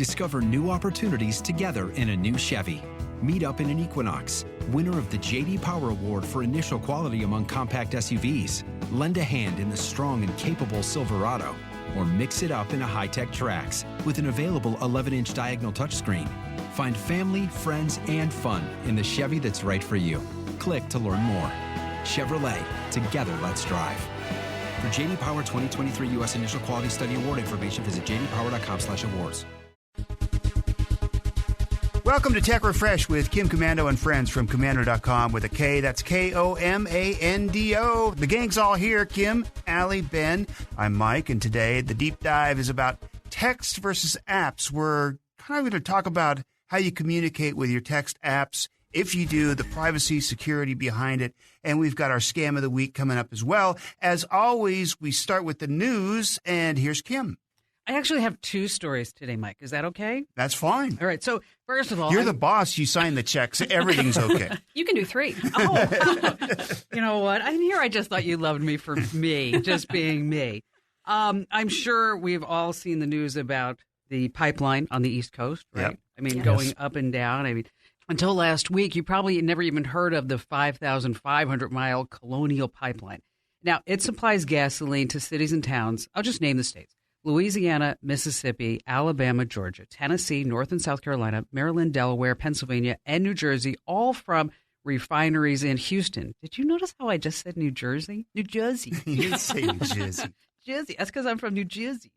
Discover new opportunities together in a new Chevy. Meet up in an Equinox, winner of the J.D. Power Award for initial quality among compact SUVs. Lend a hand in the strong and capable Silverado, or mix it up in a high-tech Trax with an available 11-inch diagonal touchscreen. Find family, friends, and fun in the Chevy that's right for you. Click to learn more. Chevrolet, together let's drive. For J.D. Power 2023 U.S. Initial Quality Study Award information, visit jdpower.com/awards. Welcome to Tech Refresh with Kim Komando and friends from Komando.com with a K. That's Komando. The gang's all here. Kim, Allie, Ben. I'm Mike, and today the deep dive is about text versus apps. We're kind of going to talk about how you communicate with your text apps. If you do, the privacy, security behind it. And we've got our scam of the week coming up as well. As always, we start with the news, and here's Kim. I actually have two stories today, Mike. Is that okay? That's fine. All right. So first of all, you're the boss. You sign the checks. Everything's okay. You can do 3. Oh, you know what? I just thought you loved me for me, just being me. I'm sure we've all seen the news about the pipeline on the East Coast, right? Yep. I mean, going up and down. I mean, until last week, you probably never even heard of the 5,500-mile Colonial Pipeline. Now, it supplies gasoline to cities and towns. I'll just name the states: Louisiana, Mississippi, Alabama, Georgia, Tennessee, North and South Carolina, Maryland, Delaware, Pennsylvania, and New Jersey, all from refineries in Houston. Did you notice how I just said New Jersey? New Jersey. You didn't say New Jersey. Jersey. That's because I'm from New Jersey.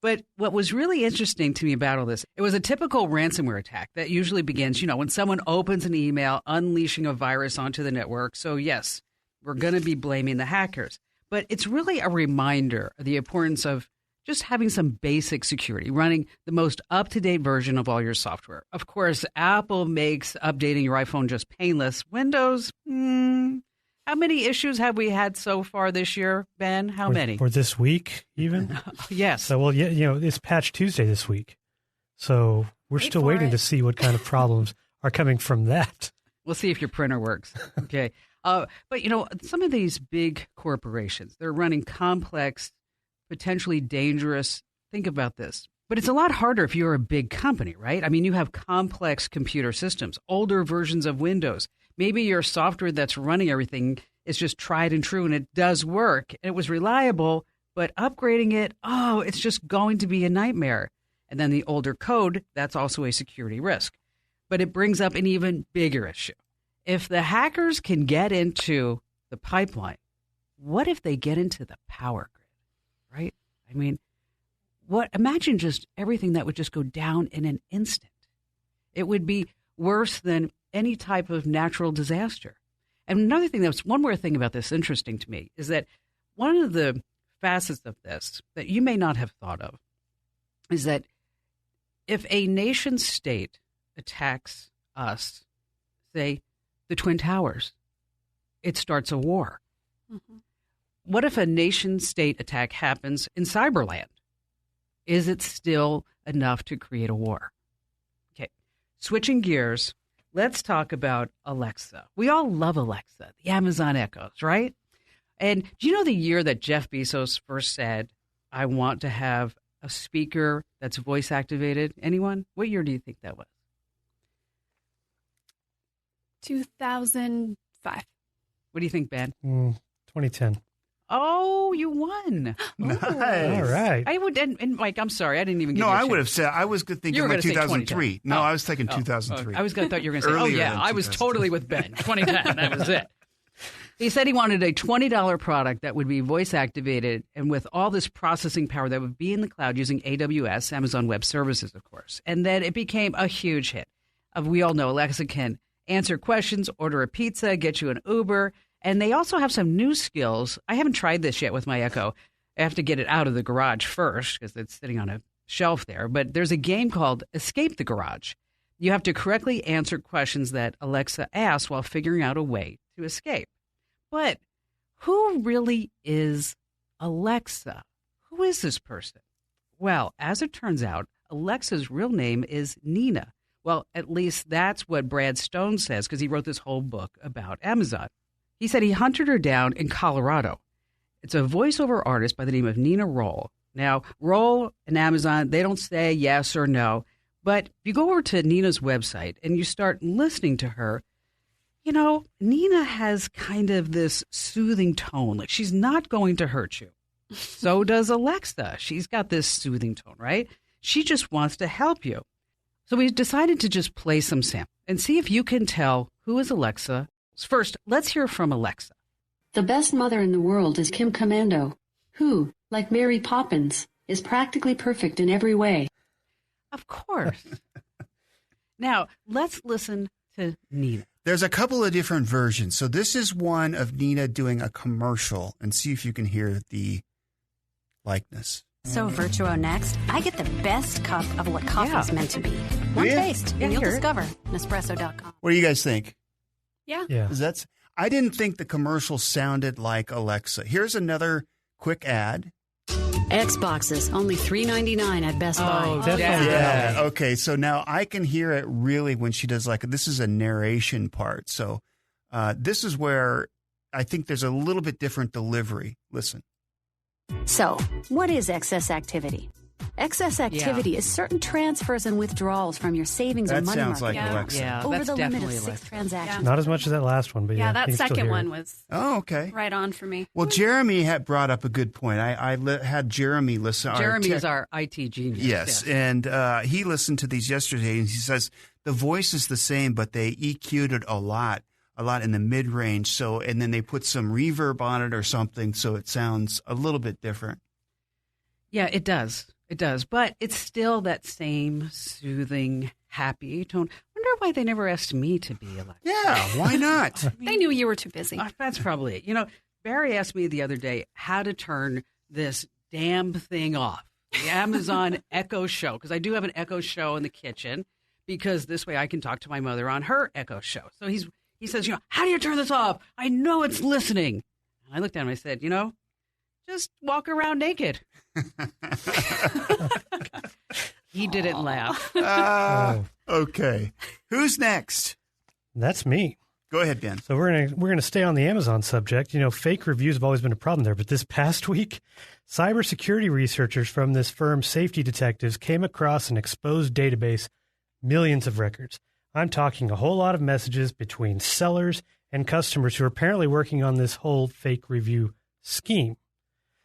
But what was really interesting to me about all this, it was a typical ransomware attack that usually begins, when someone opens an email, unleashing a virus onto the network. So, yes, we're going to be blaming the hackers. But it's really a reminder of the importance of just having some basic security, running the most up-to-date version of all your software. Of course, Apple makes updating your iPhone just painless. Windows, how many issues have we had so far this year, Ben? How many? For this week, even? Yes. So, well, yeah, it's Patch Tuesday this week. So we're still waiting to see what kind of problems are coming from that. We'll see if your printer works. Okay. But, some of these big corporations, they're running complex, potentially dangerous. Think about this. But it's a lot harder if you're a big company, right? I mean, you have complex computer systems, older versions of Windows. Maybe your software that's running everything is just tried and true and it does work. It was reliable, but upgrading it, it's just going to be a nightmare. And then the older code, that's also a security risk. But it brings up an even bigger issue. If the hackers can get into the pipeline, what if they get into the power grid, right? I mean, imagine just everything that would just go down in an instant. It would be worse than any type of natural disaster. And one more thing about this interesting to me is that one of the facets of this that you may not have thought of is that if a nation state attacks us, say the Twin Towers, it starts a war. Mm-hmm. What if a nation state attack happens in Cyberland? Is it still enough to create a war? Okay, switching gears. Let's talk about Alexa. We all love Alexa, the Amazon Echoes, right? And do you know the year that Jeff Bezos first said, I want to have a speaker that's voice activated? Anyone? What year do you think that was? 2005. What do you think, Ben? 2010. Oh, you won. Nice. All right. I would, and Mike, I'm sorry, I didn't even get No, your I chance. would have said, I was thinking You were like gonna say 2003. No, I was thinking 2003. I was going to thought you were going to say, Earlier than I was 2003. totally with Ben. 2010, that was it. He said he wanted a $20 product that would be voice activated and with all this processing power that would be in the cloud using AWS, Amazon Web Services, of course. And then it became a huge hit. We all know Alexa can answer questions, order a pizza, get you an Uber. And they also have some new skills. I haven't tried this yet with my Echo. I have to get it out of the garage first because it's sitting on a shelf there. But there's a game called Escape the Garage. You have to correctly answer questions that Alexa asks while figuring out a way to escape. But who really is Alexa? Who is this person? Well, as it turns out, Alexa's real name is Nina. Well, at least that's what Brad Stone says because he wrote this whole book about Amazon. He said he hunted her down in Colorado. It's a voiceover artist by the name of Nina Roll. Now, Roll and Amazon, they don't say yes or no. But if you go over to Nina's website and you start listening to her, you know, Nina has kind of this soothing tone. Like, she's not going to hurt you. So does Alexa. She's got this soothing tone, right? She just wants to help you. So we decided to just play some samples and see if you can tell who is Alexa. First, let's hear from Alexa. The best mother in the world is Kim Commando, who, like Mary Poppins, is practically perfect in every way. Of course. Now, let's listen to Nina. There's a couple of different versions. So this is one of Nina doing a commercial, and see if you can hear the likeness. So Virtuo Next, I get the best cup of what coffee's meant to be. One Yeah. taste, and you'll discover Nespresso.com. What do you guys think? Yeah. I didn't think the commercial sounded like Alexa. Here's another quick ad. Xboxes, only $3.99 at Best Buy. Definitely. Yeah. Okay. So now I can hear it really when she does this is a narration part. So this is where I think there's a little bit different delivery. Listen. So, what is excess activity? Excess activity is certain transfers and withdrawals from your savings or That money sounds market like Alexa. Yeah, over that's the limit of definitely 6 Alexa. transactions. Not as much as that last one, but yeah. Yeah, you that can still second hear one it. was Oh, okay. right on for me. Well, Jeremy had brought up a good point. I had Jeremy listen. Jeremy is our IT genius. Yes, and he listened to these yesterday, and he says the voice is the same, but they EQ'd it a lot in the mid range. So, and then they put some reverb on it or something, so it sounds a little bit different. Yeah, it does. It does. But it's still that same soothing, happy tone. Wonder why they never asked me to be Alexa. Yeah, why not? They knew you were too busy. That's probably it. You know, Barry asked me the other day how to turn this damn thing off. The Amazon Echo Show, because I do have an Echo Show in the kitchen, because this way I can talk to my mother on her Echo Show. So he says, you know, how do you turn this off? I know it's listening. And I looked at him and I said, you know, just walk around naked. He didn't laugh. Okay. Who's next? That's me. Go ahead, Ben. So we're gonna stay on the Amazon subject. You know, fake reviews have always been a problem there, but this past week, cybersecurity researchers from this firm, Safety Detectives, came across an exposed database, millions of records. I'm talking a whole lot of messages between sellers and customers who are apparently working on this whole fake review scheme.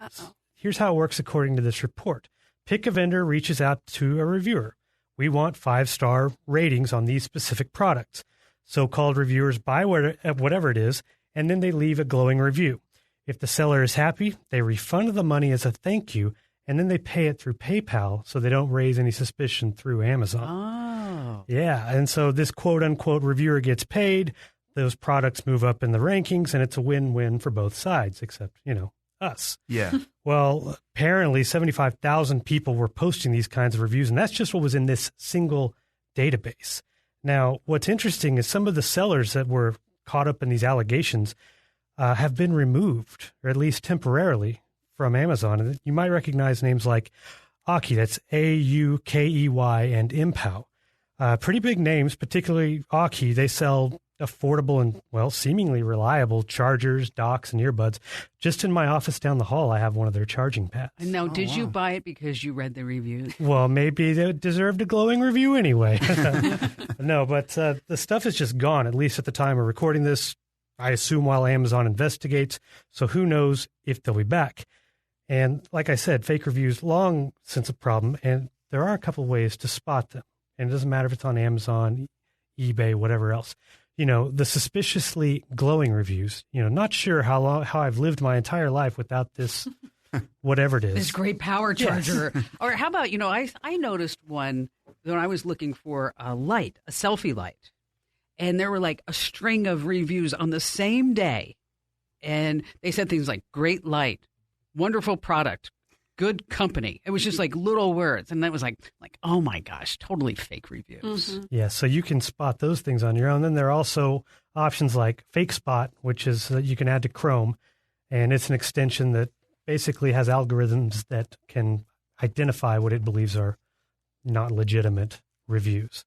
Uh-oh. Here's how it works according to this report. Pick a vendor reaches out to a reviewer. We want 5-star ratings on these specific products. So-called reviewers buy whatever it is, and then they leave a glowing review. If the seller is happy, they refund the money as a thank you, and then they pay it through PayPal so they don't raise any suspicion through Amazon. Oh. Yeah, and so this quote-unquote reviewer gets paid, those products move up in the rankings, and it's a win-win for both sides, except, you know, us. Yeah. Well, apparently 75,000 people were posting these kinds of reviews, and that's just what was in this single database. Now, what's interesting is some of the sellers that were caught up in these allegations have been removed, or at least temporarily, from Amazon. And you might recognize names like Aukey, that's Aukey, and Impow. Pretty big names, particularly Aukey. They sell affordable and, well, seemingly reliable chargers, docks, and earbuds. Just in my office down the hall, I have one of their charging pads. And now, did you buy it because you read the reviews? Well, maybe they deserved a glowing review anyway. No, but the stuff is just gone, at least at the time of recording this, I assume while Amazon investigates. So who knows if they'll be back. And like I said, fake reviews long since a problem, and there are a couple ways to spot them. And it doesn't matter if it's on Amazon, eBay, whatever else. You know, the suspiciously glowing reviews, you know, not sure how I've lived my entire life without this, whatever it is. This great power charger. Yes. Or how about, you know, I noticed one when I was looking for a light, a selfie light. And there were like a string of reviews on the same day. And they said things like great light, wonderful product, good company. It was just like little words. And that was like, oh my gosh, totally fake reviews. Mm-hmm. Yeah, so you can spot those things on your own. Then there are also options like Fake Spot, which is you can add to Chrome. And it's an extension that basically has algorithms that can identify what it believes are not legitimate reviews.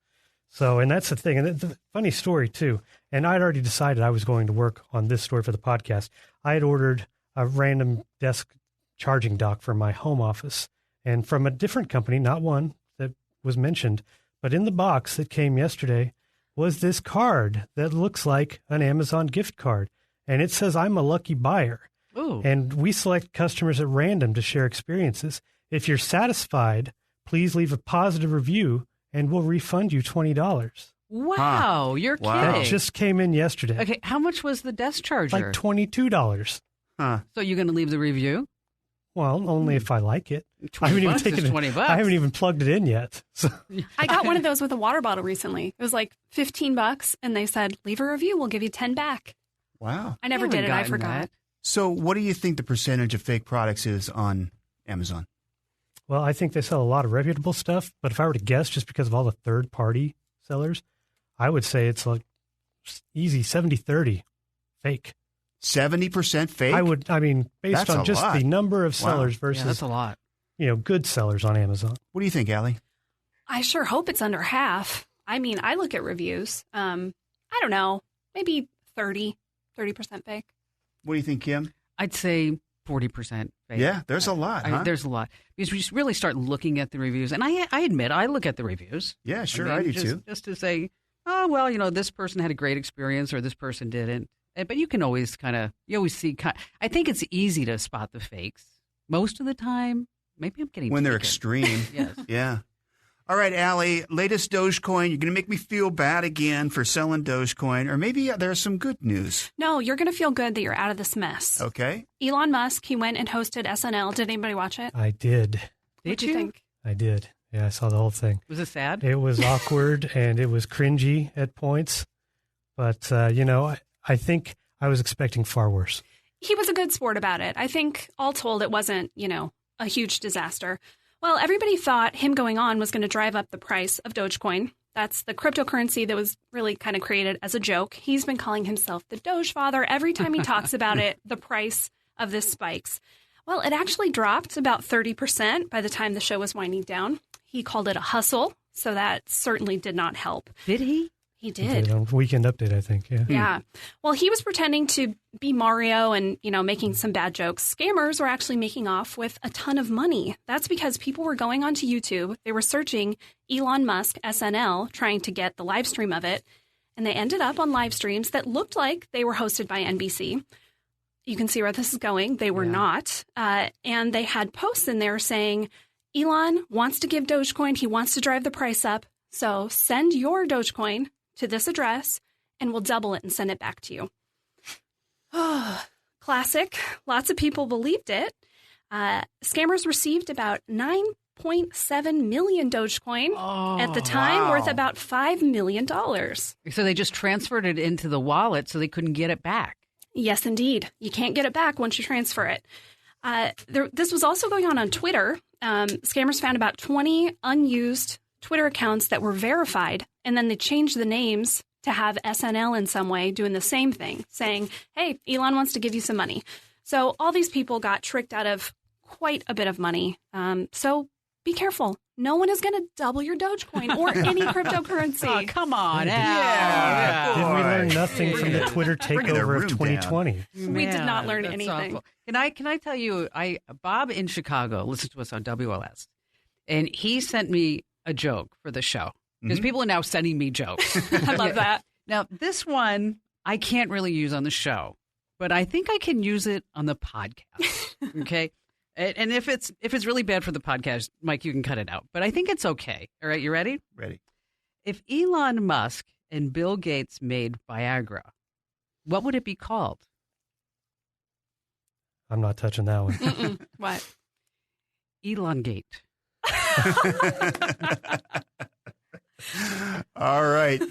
So, and that's the thing. And it's a funny story, too. And I'd already decided I was going to work on this story for the podcast. I had ordered a random desk charging dock for my home office, And from a different company, not one that was mentioned, but in the box that came yesterday was this card that looks like an Amazon gift card. And it says, I'm a lucky buyer. Ooh. And we select customers at random to share experiences. If you're satisfied, please leave a positive review and we'll refund you $20. Wow, you're Wow. kidding. That just came in yesterday. Okay, how much was the desk charger? Like $22. Huh. So you're going to leave the review? Well, only if I like it. I 20 haven't even bucks taken is it. 20 bucks. I haven't even plugged it in yet. So I got one of those with a water bottle recently. It was like $15, and they said, leave a review. We'll give you 10 back. Wow. I never haven't did it. I gotten forgot. that. So what do you think the percentage of fake products is on Amazon? well, I think they sell a lot of reputable stuff, but if I were to guess, just because of all the third-party sellers, I would say it's like easy 70-30 fake. 70% fake? I mean, based That's on a just lot. the number of sellers Yeah, versus, that's a lot. good sellers on Amazon. What do you think, Allie? I sure hope it's under half. I mean, I look at reviews. I don't know, maybe 30% fake. What do you think, Kim? I'd say 40% fake. Yeah, there's a lot, huh? There's a lot. Because we just really start looking at the reviews. And I admit, I look at the reviews. Yeah, sure, I do too. Just to say, oh, well, this person had a great experience or this person didn't. But you can always you always see, I think it's easy to spot the fakes most of the time. Maybe I'm getting When they're taken. extreme. Yes. Yeah. All right, Allie, latest Dogecoin. You're going to make me feel bad again for selling Dogecoin, or maybe there's some good news. No, you're going to feel good that you're out of this mess. Okay. Elon Musk, he went and hosted SNL. Did anybody watch it? I did. What'd you think? I did. Yeah, I saw the whole thing. Was it sad? It was awkward and it was cringy at points. But, I think I was expecting far worse. He was a good sport about it. I think all told, it wasn't, a huge disaster. Well, everybody thought him going on was going to drive up the price of Dogecoin. That's the cryptocurrency that was really kind of created as a joke. He's been calling himself the Doge Father. Every time he talks about it, the price of this spikes. Well, it actually dropped about 30% by the time the show was winding down. He called it a hustle, so that certainly did not help. Did he? He did. On Weekend Update, I think. Yeah. Yeah. Well, he was pretending to be Mario and, making some bad jokes. Scammers were actually making off with a ton of money. That's because people were going onto YouTube. They were searching Elon Musk SNL, trying to get the live stream of it. And they ended up on live streams that looked like they were hosted by NBC. You can see where this is going. They were not. And they had posts in there saying, Elon wants to give Dogecoin. He wants to drive the price up. So send your Dogecoin to this address, and we'll double it and send it back to you. Classic. Lots of people believed it. Scammers received about 9.7 million Dogecoin at the time, wow. worth about $5 million. So they just transferred it into the wallet so they couldn't get it back. Yes, indeed. You can't get it back once you transfer it. This was also going on Twitter. Scammers found about 20 unused Twitter accounts that were verified, and then they changed the names to have SNL in some way doing the same thing, saying, hey, Elon wants to give you some money. So all these people got tricked out of quite a bit of money. So be careful. No one is going to double your Dogecoin or any cryptocurrency. Oh, come on. Al. Yeah. Did we Boy. learn nothing from the Twitter Bringing the takeover of room 2020? We did not learn that's anything. awful. Can I tell you, Bob in Chicago listens to us on WLS, and he sent me a joke for the show because people are now sending me jokes. I love that. Now, this one I can't really use on the show, but I think I can use it on the podcast. Okay. And if it's really bad for the podcast, Mike, you can cut it out. But I think it's okay. All right, you ready? Ready. If Elon Musk and Bill Gates made Viagra, what would it be called? I'm not touching that one. Mm-mm. What? Elongate. All right.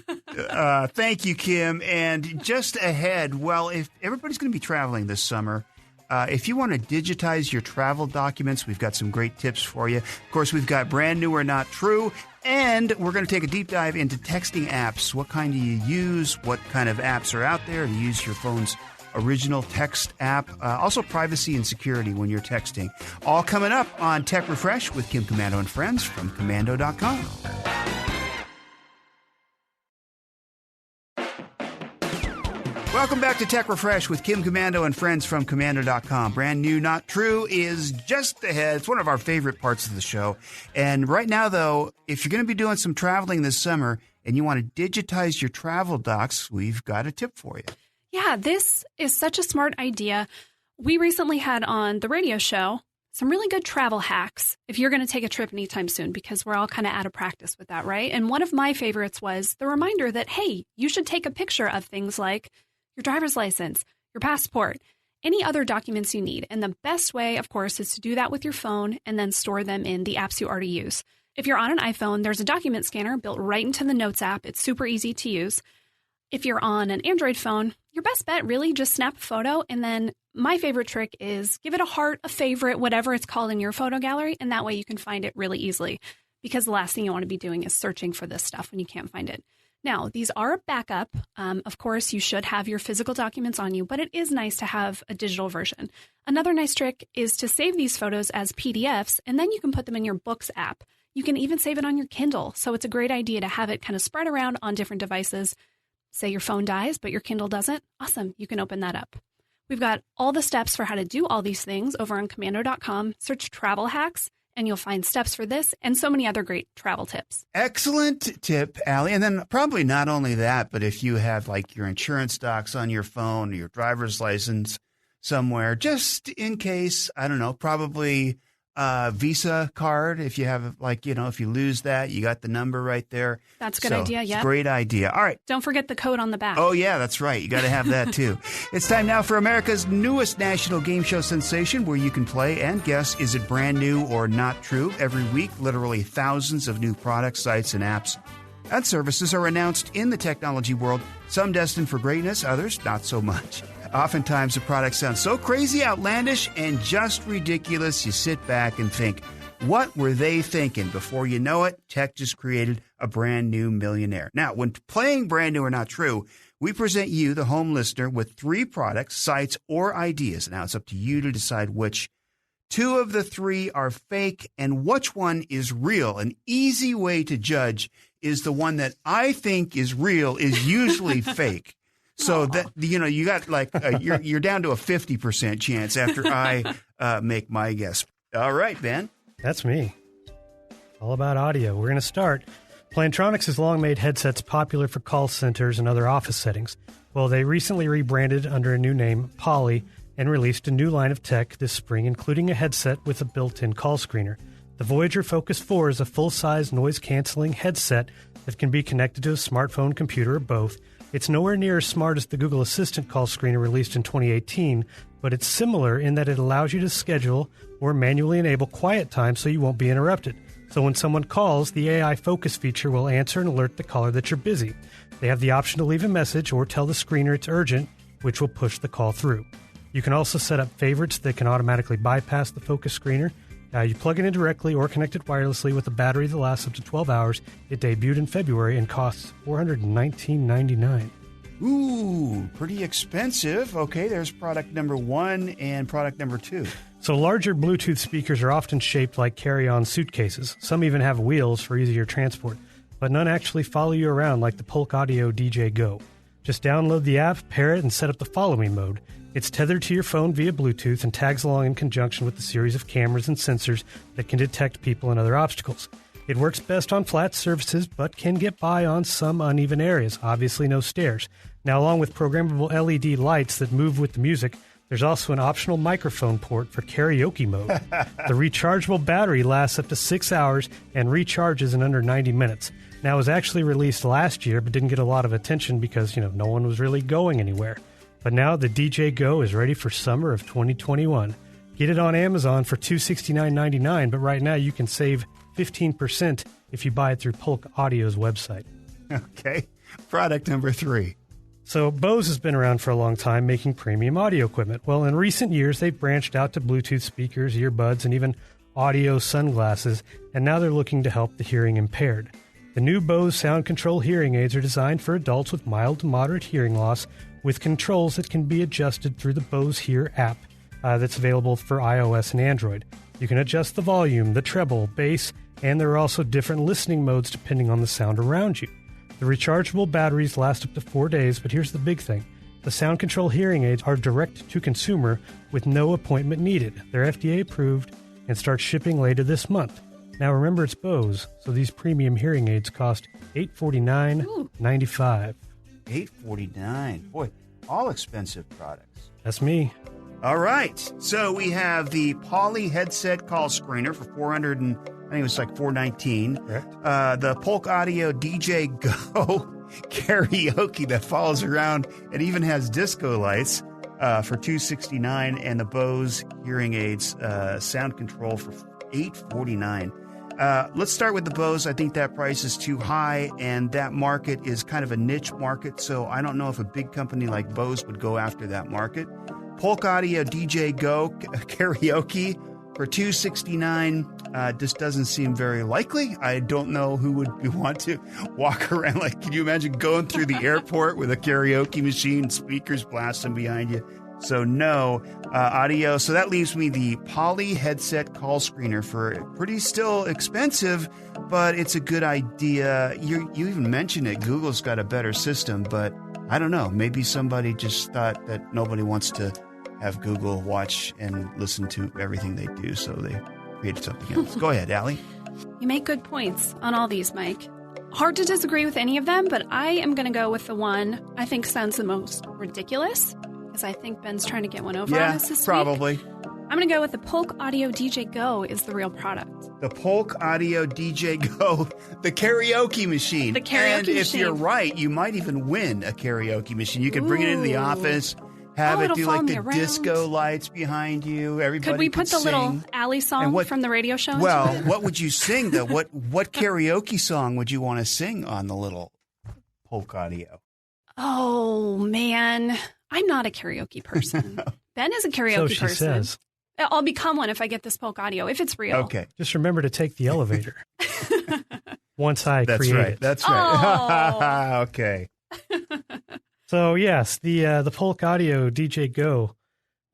Thank you, Kim. And just ahead, well, if everybody's going to be traveling this summer, if you want to digitize your travel documents, we've got some great tips for you. Of course, we've got brand new or not true, and we're going to take a deep dive into texting apps. What kind do you use? What kind of apps are out there to use your phone's original text app? Also, privacy and security when you're texting. All coming up on Tech Refresh with Kim Komando and friends from Komando.com. Welcome back to Tech Refresh with Kim Komando and friends from Komando.com. Brand new, not true is just ahead. It's one of our favorite parts of the show. And right now, though, if you're going to be doing some traveling this summer and you want to digitize your travel docs, we've got a tip for you. Yeah, this is such a smart idea. We recently had on the radio show some really good travel hacks if you're going to take a trip anytime soon, because we're all kind of out of practice with that, right? And one of my favorites was the reminder that, hey, you should take a picture of things like your driver's license, your passport, any other documents you need. And the best way, of course, is to do that with your phone and then store them in the apps you already use. If you're on an iPhone, there's a document scanner built right into the Notes app. It's super easy to use. If you're on an Android phone, your best bet really just snap a photo, and then my favorite trick is give it a heart, a favorite, whatever it's called in your photo gallery, and that way you can find it really easily, because the last thing you want to be doing is searching for this stuff when you can't find it. Now, these are a backup. Of course, you should have your physical documents on you, but it is nice to have a digital version. Another nice trick is to save these photos as PDFs, and then you can put them in your Books app. You can even save it on your Kindle, so it's a great idea to have it kind of spread around on different devices. Say your phone dies, but your Kindle doesn't. Awesome. You can open that up. We've got all the steps for how to do all these things over on Komando.com. Search travel hacks, and you'll find steps for this and so many other great travel tips. Excellent tip, Allie. And then probably not only that, but if you have like your insurance docs on your phone or your driver's license somewhere, just in case, I don't know, probably Visa card. If you have if you lose that, you got the number right there. That's a good idea. Yeah. Great idea. All right. Don't forget the code on the back. Oh, yeah, that's right. You got to have that, too. It's time now for America's newest national game show sensation, where you can play and guess, is it brand new or not true? Every week, literally thousands of new products, sites, and apps and services are announced in the technology world, some destined for greatness, others not so much. Oftentimes, the products sound so crazy, outlandish, and just ridiculous, you sit back and think, what were they thinking? Before you know it, tech just created a brand new millionaire. Now, when playing brand new or not true, we present you, the home listener, with 3 products, sites, or ideas. Now, it's up to you to decide which 2 of the 3 are fake and which one is real. An easy way to judge is the one that I think is real is usually fake. So that you got like you're down to a 50% chance after I make my guess. All right, Ben. That's me. All about audio. We're going to start. Plantronics has long made headsets popular for call centers and other office settings. Well, they recently rebranded under a new name, Poly, and released a new line of tech this spring, including a headset with a built-in call screener. The Voyager Focus 4 is a full-size noise-canceling headset that can be connected to a smartphone, computer, or both. It's nowhere near as smart as the Google Assistant call screener released in 2018, but it's similar in that it allows you to schedule or manually enable quiet time so you won't be interrupted. So when someone calls, the AI focus feature will answer and alert the caller that you're busy. They have the option to leave a message or tell the screener it's urgent, which will push the call through. You can also set up favorites that can automatically bypass the focus screener. You plug it in directly or connect it wirelessly with a battery that lasts up to 12 hours. It debuted in February and costs $419.99. Ooh, pretty expensive. Okay, there's product number 1 and product number 2. So larger Bluetooth speakers are often shaped like carry-on suitcases. Some even have wheels for easier transport, but none actually follow you around like the Polk Audio DJ Go. Just download the app, pair it, and set up the Follow Me mode. It's tethered to your phone via Bluetooth and tags along in conjunction with a series of cameras and sensors that can detect people and other obstacles. It works best on flat surfaces, but can get by on some uneven areas, obviously no stairs. Now, along with programmable LED lights that move with the music, there's also an optional microphone port for karaoke mode. The rechargeable battery lasts up to 6 hours and recharges in under 90 minutes. Now, it was actually released last year, but didn't get a lot of attention because, no one was really going anywhere. But now the DJ Go is ready for summer of 2021. Get it on Amazon for $269.99, but right now you can save 15% if you buy it through Polk Audio's website. Okay. Product number 3. So Bose has been around for a long time making premium audio equipment. Well, in recent years, they've branched out to Bluetooth speakers, earbuds, and even audio sunglasses, and now they're looking to help the hearing impaired. The new Bose Sound Control hearing aids are designed for adults with mild to moderate hearing loss with controls that can be adjusted through the Bose Hear app that's available for iOS and Android. You can adjust the volume, the treble, bass, and there are also different listening modes depending on the sound around you. The rechargeable batteries last up to 4 days, but here's the big thing. The sound control hearing aids are direct to consumer with no appointment needed. They're FDA approved and start shipping later this month. Now remember, it's Bose, so these premium hearing aids cost $849.95. $849. Boy, all expensive products. That's me. All right. So we have the Poly headset call screener for I think it was like $419. Correct. The Polk Audio DJ Go karaoke that follows around and even has disco lights for $269, and the Bose hearing aids sound control for $849. Let's start with the Bose. I think that price is too high, and that market is kind of a niche market, so I don't know if a big company like Bose would go after that market. Polk Audio DJ Go karaoke for $269 just doesn't seem very likely. I don't know who would want to walk around. Like, can you imagine going through the airport with a karaoke machine, speakers blasting behind you? So no audio. So that leaves me the Poly headset call screener for pretty still expensive, but it's a good idea. You even mentioned it. Google's got a better system, but I don't know. Maybe somebody just thought that nobody wants to have Google watch and listen to everything they do, so they created something else. Go ahead, Allie. You make good points on all these, Mike. Hard to disagree with any of them, but I am going to go with the one I think sounds the most ridiculous, because I think Ben's trying to get one over on us this probably. week. I'm going to go with the Polk Audio DJ Go is the real product. The Polk Audio DJ Go, the karaoke machine. The karaoke and if machine. you're right, you might even win a karaoke machine. You could bring it into the office, have it it'll do follow like me the around. disco lights behind you. Everybody Could we put the sing. little Allie song from the radio show? Well, what would you sing though? What karaoke song would you want to sing on the little Polk Audio? Oh, man. I'm not a karaoke person. Ben is a karaoke So she person. says. I'll become one if I get this Polk Audio, if it's real. Okay. Just remember to take the elevator. Once I That's create right. it. That's right. Oh. Okay. So yes, the Polk Audio DJ Go,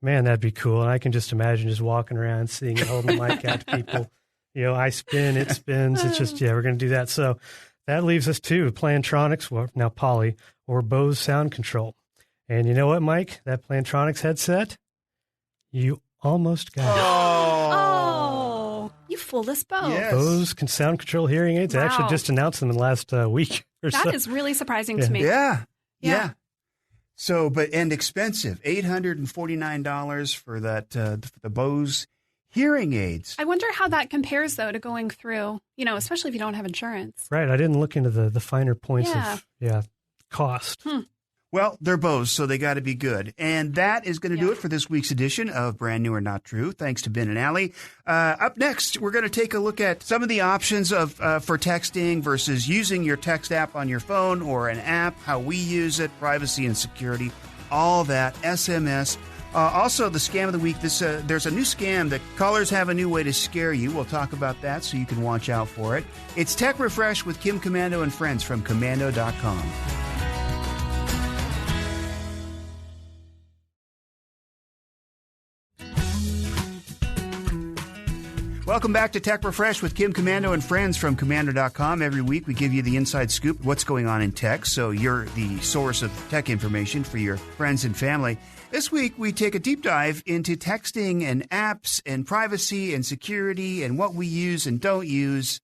man, that'd be cool. And I can just imagine just walking around, singing, holding the mic out to people. You know, I spin, it spins. It's just, we're going to do that. So that leaves us to Plantronics, well, now Poly, or Bose Sound Control. And you know what, Mike? That Plantronics headset, you almost got it. Oh, you fooled us both. Yes. Bose sound control hearing aids. I actually Wow. just announced them in the last week or so. That is really surprising to me. Yeah. So, and expensive, $849 for that the Bose hearing aids. I wonder how that compares, though, to going through, especially if you don't have insurance. Right. I didn't look into the finer points Yeah. of cost. Well, they're Bose, so they got to be good. And that is going to do it for this week's edition of Brand New or Not True. Thanks to Ben and Allie. Up next, we're going to take a look at some of the options for texting versus using your text app on your phone or an app, how we use it, privacy and security, all that, SMS. Also, the scam of the week. There's a new scam that callers have a new way to scare you. We'll talk about that so you can watch out for it. It's Tech Refresh with Kim Komando and friends from Komando.com. Welcome back to Tech Refresh with Kim Komando and friends from Komando.com. Every week we give you the inside scoop, what's going on in tech, so you're the source of tech information for your friends and family. This week we take a deep dive into texting and apps and privacy and security and what we use and don't use.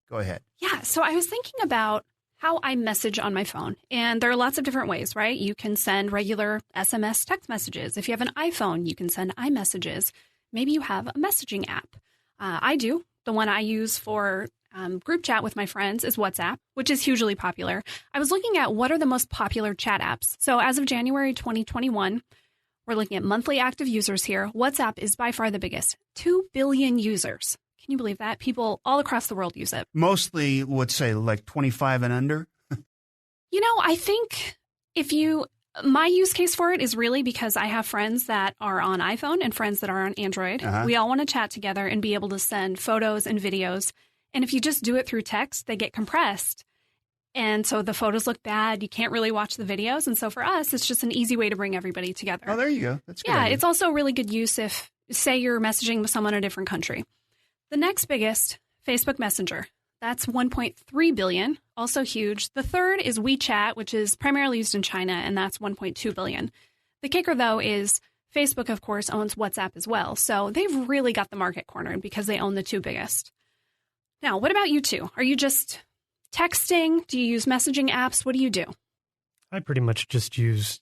Go ahead. Yeah, so I was thinking about how I message on my phone, and there are lots of different ways, right? You can send regular SMS text messages. If you have an iPhone, you can send iMessages. Maybe you have a messaging app. I do. The one I use for group chat with my friends is WhatsApp, which is hugely popular. I was looking at what are the most popular chat apps. So as of January 2021, we're looking at monthly active users here. WhatsApp is by far the biggest, 2 billion users. Can you believe that? People all across the world use it. Mostly, would say, like 25 and under? I think my use case for it is really because I have friends that are on iPhone and friends that are on Android. Uh-huh. We all want to chat together and be able to send photos and videos. And if you just do it through text, they get compressed. And so the photos look bad. You can't really watch the videos. And so for us, it's just an easy way to bring everybody together. Oh, there you go. That's good. Yeah, idea. it's also a really good use if, say, you're messaging with someone in a different country. The next biggest, Facebook Messenger. That's 1.3 billion, also huge. The third is WeChat, which is primarily used in China, and that's 1.2 billion. The kicker, though, is Facebook, of course, owns WhatsApp as well. So they've really got the market cornered because they own the two biggest. Now, what about you two? Are you just texting? Do you use messaging apps? What do you do? I pretty much just use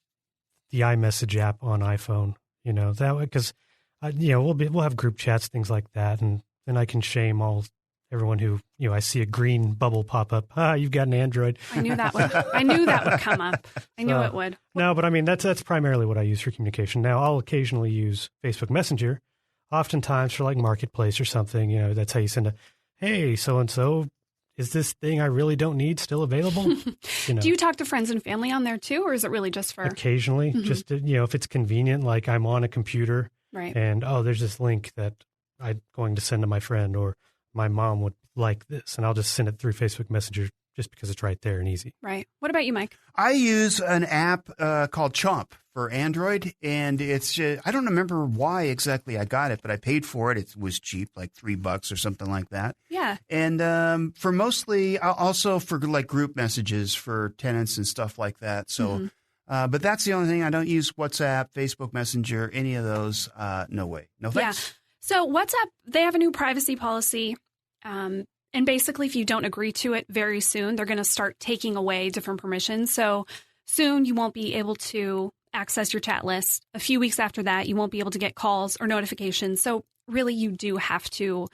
the iMessage app on iPhone, that way, because, we'll have group chats, things like that. And then I can shame everyone who, I see a green bubble pop up. You've got an Android. I knew that would come up. I knew it would. No, but I mean, that's primarily what I use for communication. Now, I'll occasionally use Facebook Messenger, oftentimes for like Marketplace or something. That's how you send hey, so-and-so, is this thing I really don't need still available? Do you talk to friends and family on there too, or is it really just for? Occasionally, just to, if it's convenient, like I'm on a computer, right? And there's this link that I'm going to send to my friend, or my mom would like this, and I'll just send it through Facebook Messenger just because it's right there and easy. Right. What about you, Mike? I use an app called Chomp for Android, and it's just, I don't remember why exactly I got it, but I paid for it. It was cheap, like $3 or something like that. Yeah. And for mostly, also for like group messages for tenants and stuff like that. So, but that's the only thing. I don't use WhatsApp, Facebook Messenger, any of those. No way. No thanks. Yeah. So WhatsApp, they have a new privacy policy. And basically, if you don't agree to it very soon, they're going to start taking away different permissions. So soon you won't be able to access your chat list. A few weeks after that, you won't be able to get calls or notifications. So really, you do have to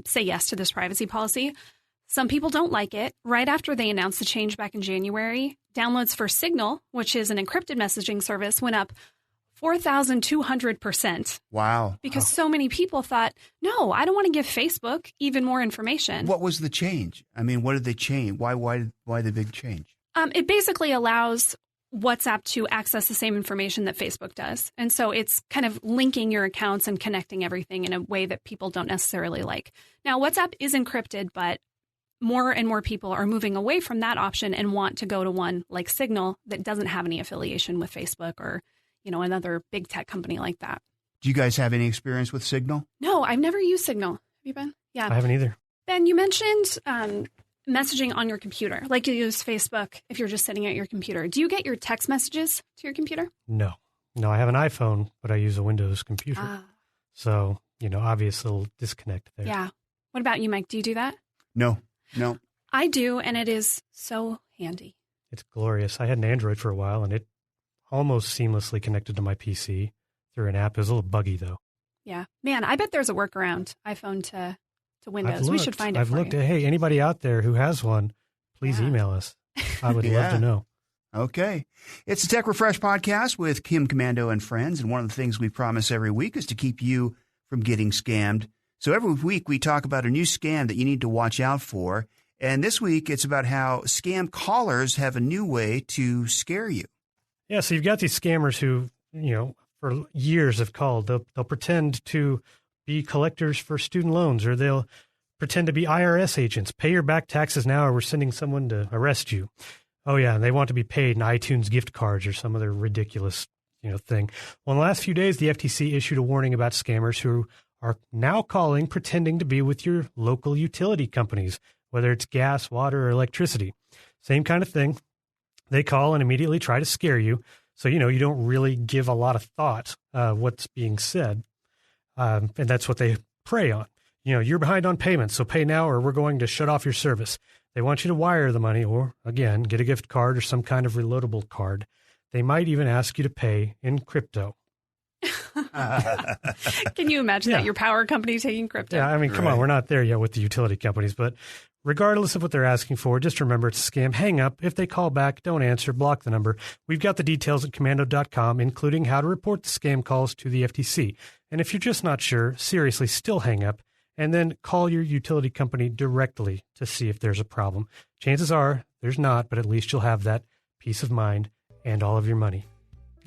say yes to this privacy policy. Some people don't like it. Right after they announced the change back in January, downloads for Signal, which is an encrypted messaging service, went up 4,200%. Wow. Because so many people thought, no, I don't want to give Facebook even more information. What was the change? I mean, what did they change? Why the big change? It basically allows WhatsApp to access the same information that Facebook does. And so it's kind of linking your accounts and connecting everything in a way that people don't necessarily like. Now, WhatsApp is encrypted, but more and more people are moving away from that option and want to go to one like Signal that doesn't have any affiliation with Facebook or another big tech company like that. Do you guys have any experience with Signal? No, I've never used Signal. Have you been? Yeah. I haven't either. Ben, you mentioned messaging on your computer, like you use Facebook if you're just sitting at your computer. Do you get your text messages to your computer? No, I have an iPhone, but I use a Windows computer. So, obvious little disconnect there. Yeah. What about you, Mike? Do you do that? No. I do, and it is so handy. It's glorious. I had an Android for a while, and it almost seamlessly connected to my PC through an app. It was a little buggy, though. Yeah. Man, I bet there's a workaround, iPhone to Windows. We should find it. I've looked. Hey, anybody out there who has one, please email us. I would love to know. Okay. It's the Tech Refresh podcast with Kim Commando and friends. And one of the things we promise every week is to keep you from getting scammed. So every week we talk about a new scam that you need to watch out for. And this week it's about how scam callers have a new way to scare you. Yeah, so you've got these scammers who, for years have called. They'll pretend to be collectors for student loans, or they'll pretend to be IRS agents. Pay your back taxes now, or we're sending someone to arrest you. Oh, yeah, and they want to be paid in iTunes gift cards or some other ridiculous, thing. Well, in the last few days, the FTC issued a warning about scammers who are now calling, pretending to be with your local utility companies, whether it's gas, water, or electricity. Same kind of thing. They call and immediately try to scare you. So, you don't really give a lot of thought what's being said. And that's what they prey on. You're behind on payments, so pay now or we're going to shut off your service. They want you to wire the money or, again, get a gift card or some kind of reloadable card. They might even ask you to pay in crypto. Can you imagine that your power company taking crypto? Yeah, I mean, come on, we're not there yet with the utility companies, but regardless of what they're asking for, just remember it's a scam. Hang up. If they call back, don't answer, block the number. We've got the details at commando.com, including how to report the scam calls to the FTC. And if you're just not sure, seriously, still hang up and then call your utility company directly to see if there's a problem. Chances are there's not, but at least you'll have that peace of mind and all of your money.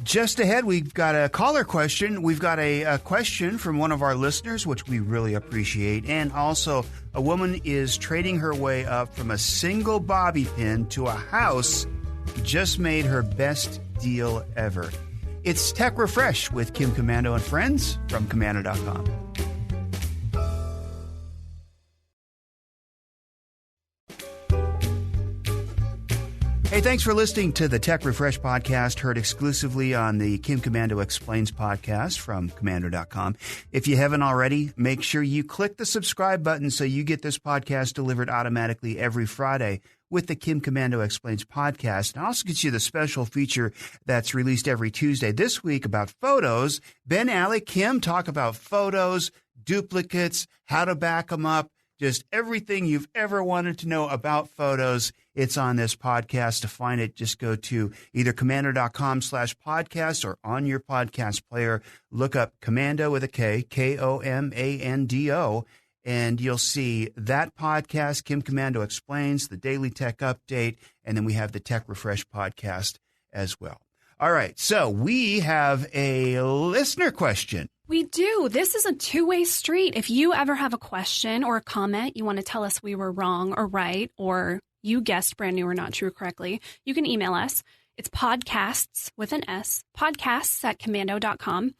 Just ahead, we've got a caller question. We've got a question from one of our listeners, which we really appreciate. And also, a woman is trading her way up from a single bobby pin to a house, just made her best deal ever. It's Tech Refresh with Kim Commando and friends from commando.com. Hey, thanks for listening to the Tech Refresh podcast, heard exclusively on the Kim Komando Explains podcast from Komando.com. If you haven't already, make sure you click the subscribe button so you get this podcast delivered automatically every Friday with the Kim Komando Explains podcast. And also gets you the special feature that's released every Tuesday. This week about photos. Ben, Allie, Kim talk about photos, duplicates, how to back them up, just everything you've ever wanted to know about photos. It's on this podcast. To find it, just go to either Komando.com/podcast or on your podcast player. Look up Komando with a K, Komando, and you'll see that podcast, Kim Komando Explains, the Daily Tech Update, and then we have the Tech Refresh podcast as well. All right, so we have a listener question. We do. This is a two-way street. If you ever have a question or a comment, you want to tell us we were wrong or right, or you guessed brand new or not true correctly, you can email us. It's podcasts with an S, podcasts@komando.com.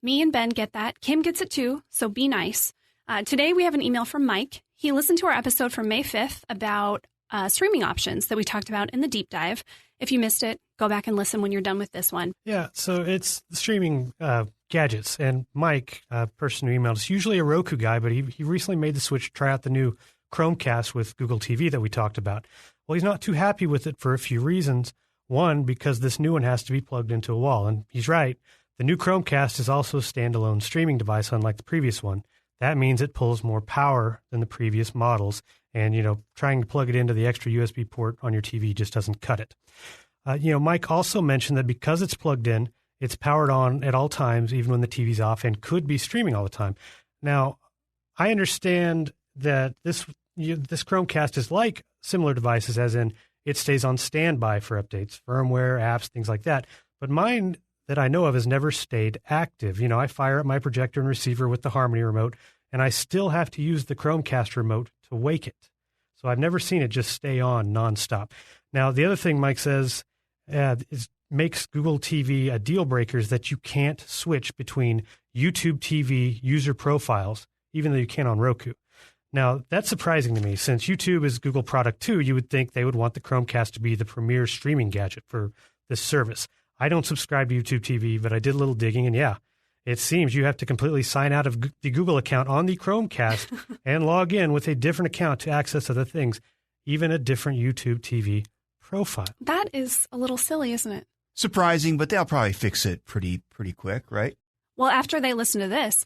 Me and Ben get that. Kim gets it too, so be nice. Today we have an email from Mike. He listened to our episode from May 5th about streaming options that we talked about in the deep dive. If you missed it, go back and listen when you're done with this one. Yeah, so it's streaming gadgets. And Mike, person who emailed us, usually a Roku guy, but he recently made the switch to try out the new Chromecast with Google TV that we talked about. Well, he's not too happy with it for a few reasons. One, because this new one has to be plugged into a wall. And he's right. The new Chromecast is also a standalone streaming device, unlike the previous one. That means it pulls more power than the previous models. And, trying to plug it into the extra USB port on your TV just doesn't cut it. Mike also mentioned that because it's plugged in, it's powered on at all times, even when the TV's off, and could be streaming all the time. Now, I understand that this Chromecast is like similar devices, as in it stays on standby for updates, firmware, apps, things like that. But mine that I know of has never stayed active. I fire up my projector and receiver with the Harmony remote, and I still have to use the Chromecast remote to wake it. So I've never seen it just stay on nonstop. Now, the other thing Mike says makes Google TV a deal breaker is that you can't switch between YouTube TV user profiles, even though you can on Roku. Now, that's surprising to me. Since YouTube is Google product too, you would think they would want the Chromecast to be the premier streaming gadget for this service. I don't subscribe to YouTube TV, but I did a little digging, and yeah, it seems you have to completely sign out of the Google account on the Chromecast and log in with a different account to access other things, even a different YouTube TV profile. That is a little silly, isn't it? Surprising, but they'll probably fix it pretty quick, right? Well, after they listen to this,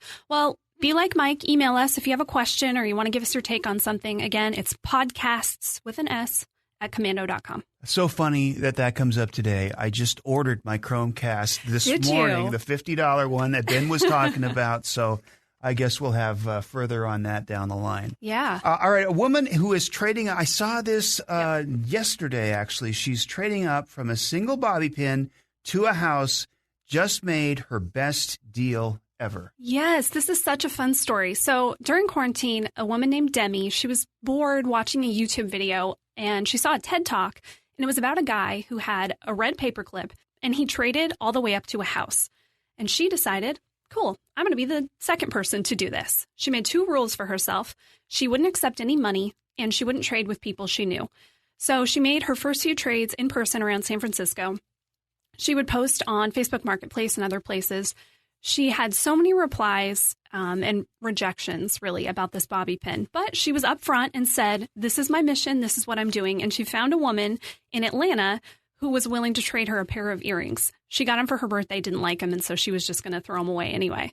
be like Mike, email us if you have a question or you want to give us your take on something. Again, it's podcasts with an S at Komando.com. So funny that comes up today. I just ordered my Chromecast this morning, the $50 one that Ben was talking about. So I guess we'll have further on that down the line. Yeah. All right. A woman who is trading, I saw this yesterday, actually. She's trading up from a single bobby pin to a house, just made her best deal ever. Yes, this is such a fun story. So during quarantine, a woman named Demi, she was bored watching a YouTube video and she saw a TED Talk, and it was about a guy who had a red paperclip and he traded all the way up to a house. And she decided, cool, I'm going to be the second person to do this. She made two rules for herself. She wouldn't accept any money and she wouldn't trade with people she knew. So she made her first few trades in person around San Francisco. She would post on Facebook Marketplace and other places. She had so many replies and rejections, really, about this bobby pin. But she was upfront and said, this is my mission. This is what I'm doing. And she found a woman in Atlanta who was willing to trade her a pair of earrings. She got them for her birthday, didn't like them, and so she was just going to throw them away anyway.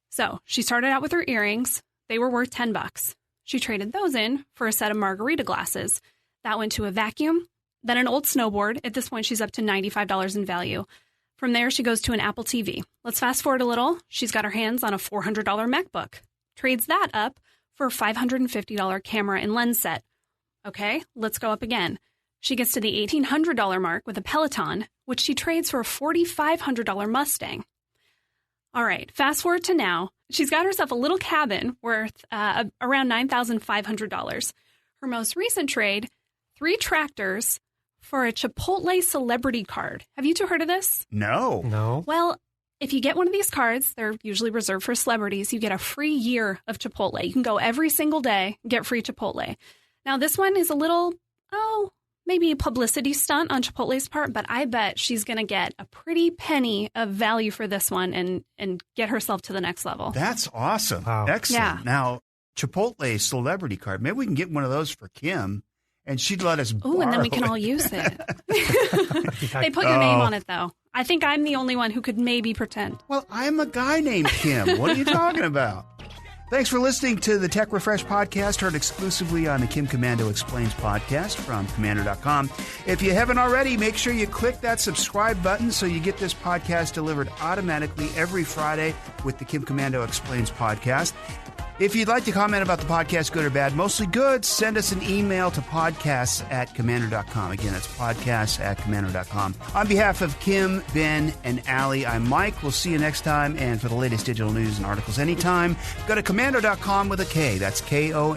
So she started out with her earrings. They were worth $10. She traded those in for a set of margarita glasses. That went to a vacuum, then an old snowboard. At this point, she's up to $95 in value. From there, she goes to an Apple TV. Let's fast forward a little. She's got her hands on a $400 MacBook. Trades that up for a $550 camera and lens set. Okay, let's go up again. She gets to the $1,800 mark with a Peloton, which she trades for a $4,500 Mustang. All right, fast forward to now. She's got herself a little cabin worth around $9,500. Her most recent trade, 3 tractors for a Chipotle celebrity card. Have you two heard of this? No. Well, if you get one of these cards, they're usually reserved for celebrities, you get a free year of Chipotle. You can go every single day, get free Chipotle. Now, this one is a little, maybe a publicity stunt on Chipotle's part, but I bet she's going to get a pretty penny of value for this one and get herself to the next level. That's awesome. Wow. Excellent. Yeah. Now, Chipotle celebrity card. Maybe we can get one of those for Kim, and she'd let us borrow Oh, and then we can all use it. They put your name on it, though. I think I'm the only one who could maybe pretend. Well, I'm a guy named Kim. What are you talking about? Thanks for listening to the Tech Refresh podcast, heard exclusively on the Kim Komando Explains podcast from Komando.com. If you haven't already, make sure you click that subscribe button so you get this podcast delivered automatically every Friday with the Kim Komando Explains podcast. If you'd like to comment about the podcast, good or bad, mostly good, send us an email to podcasts@Komando.com. Again, that's podcasts@Komando.com. On behalf of Kim, Ben, and Allie, I'm Mike. We'll see you next time. And for the latest digital news and articles anytime, go to Komando.com with a K. That's Komando.